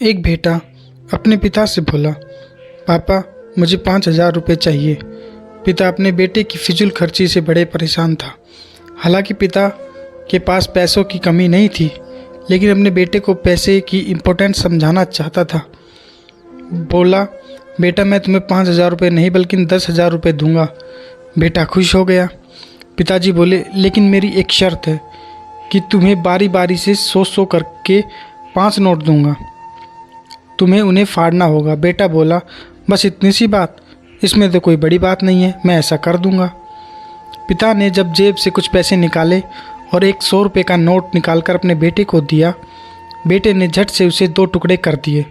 एक बेटा अपने पिता से बोला, पापा मुझे 5,000 रुपये चाहिए। पिता अपने बेटे की फिजूल खर्ची से बड़े परेशान था। हालांकि पिता के पास पैसों की कमी नहीं थी, लेकिन अपने बेटे को पैसे की इम्पोर्टेंस समझाना चाहता था। बोला, बेटा मैं तुम्हें 5,000 रुपये नहीं बल्कि 10,000 रुपये दूंगा। बेटा खुश हो गया। पिताजी बोले, लेकिन मेरी एक शर्त है कि तुम्हें बारी बारी से 100 करके 5 नोट दूंगा। तुम्हें उन्हें फाड़ना होगा। बेटा बोला, बस इतनी सी बात, इसमें तो कोई बड़ी बात नहीं है, मैं ऐसा कर दूंगा। पिता ने जब जेब से कुछ पैसे निकाले और एक 100 रुपये का नोट निकालकर अपने बेटे को दिया, बेटे ने झट से उसे 2 टुकड़े कर दिए।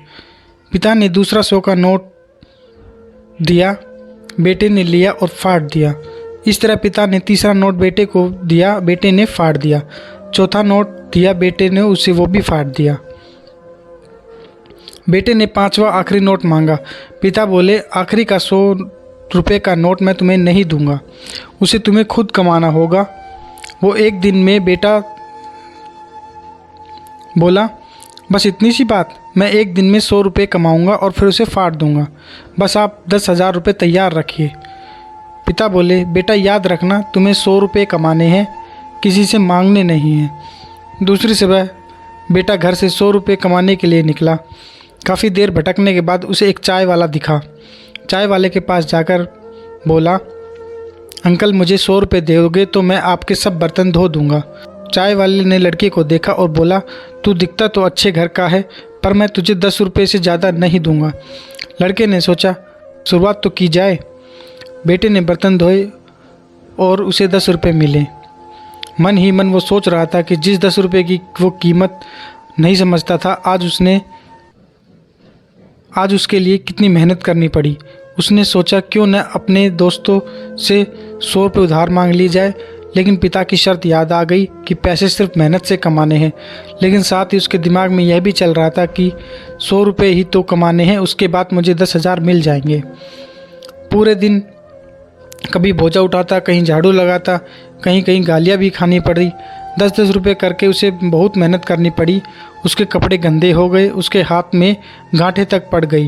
पिता ने दूसरा 100 का नोट दिया, बेटे ने लिया और फाड़ दिया। इस तरह पिता ने तीसरा नोट बेटे को दिया, बेटे ने फाड़ दिया। चौथा नोट दिया, बेटे ने उसे वो भी फाड़ दिया। बेटे ने 5वां आखिरी नोट मांगा। पिता बोले, आखिरी का 100 रुपये का नोट मैं तुम्हें नहीं दूंगा, उसे तुम्हें खुद कमाना होगा। वो एक दिन में बेटा बोला, बस इतनी सी बात, मैं एक दिन में 100 रुपये कमाऊंगा और फिर उसे फाड़ दूंगा। बस आप 10,000 रुपये तैयार रखिए। पिता बोले, बेटा याद रखना, तुम्हें 100 रुपये कमाने हैं, किसी से मांगने नहीं हैं। दूसरी सुबह बेटा घर से 100 रुपये कमाने के लिए निकला। काफ़ी देर भटकने के बाद उसे एक चाय वाला दिखा। चाय वाले के पास जाकर बोला, अंकल मुझे 100 रुपये दोगे तो मैं आपके सब बर्तन धो दूंगा। चाय वाले ने लड़के को देखा और बोला, तू दिखता तो अच्छे घर का है, पर मैं तुझे 10 रुपये से ज़्यादा नहीं दूंगा। लड़के ने सोचा, शुरुआत तो की जाए। बेटे ने बर्तन धोए और उसे 10 रुपये मिले। मन ही मन वो सोच रहा था कि जिस 10 रुपये की वो कीमत नहीं समझता था, आज उसके लिए कितनी मेहनत करनी पड़ी। उसने सोचा, क्यों न अपने दोस्तों से 100 रुपये उधार मांग ली जाए। लेकिन पिता की शर्त याद आ गई कि पैसे सिर्फ मेहनत से कमाने हैं। लेकिन साथ ही उसके दिमाग में यह भी चल रहा था कि 100 रुपये ही तो कमाने हैं, उसके बाद मुझे 10,000 मिल जाएंगे। पूरे दिन कभी बोझा उठाता, कहीं झाड़ू लगाता, कहीं कहीं गालियाँ भी खानी पड़ी। 10-10 रुपये करके उसे बहुत मेहनत करनी पड़ी। उसके कपड़े गंदे हो गए, उसके हाथ में गांठें तक पड़ गई।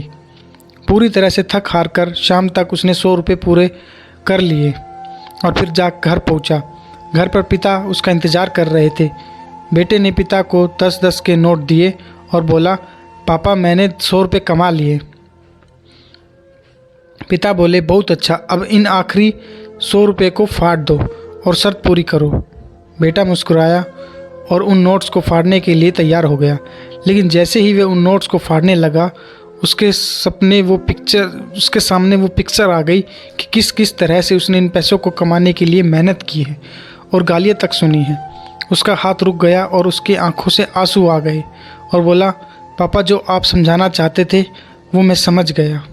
पूरी तरह से थक हार कर शाम तक उसने 100 रुपये पूरे कर लिए और फिर घर पहुंचा। घर पर पिता उसका इंतज़ार कर रहे थे। बेटे ने पिता को 10-10 के नोट दिए और बोला, पापा मैंने 100 रुपये कमा लिए। पिता बोले, बहुत अच्छा, अब इन आखिरी 100 रुपये को फाड़ दो और शर्त पूरी करो। बेटा मुस्कुराया और उन नोट्स को फाड़ने के लिए तैयार हो गया। लेकिन जैसे ही वे उन नोट्स को फाड़ने लगा, उसके सामने वो पिक्चर आ गई कि किस किस तरह से उसने इन पैसों को कमाने के लिए मेहनत की है और गालियाँ तक सुनी हैं। उसका हाथ रुक गया और उसकी आंखों से आंसू आ गए और बोला, पापा जो आप समझाना चाहते थे वो मैं समझ गया।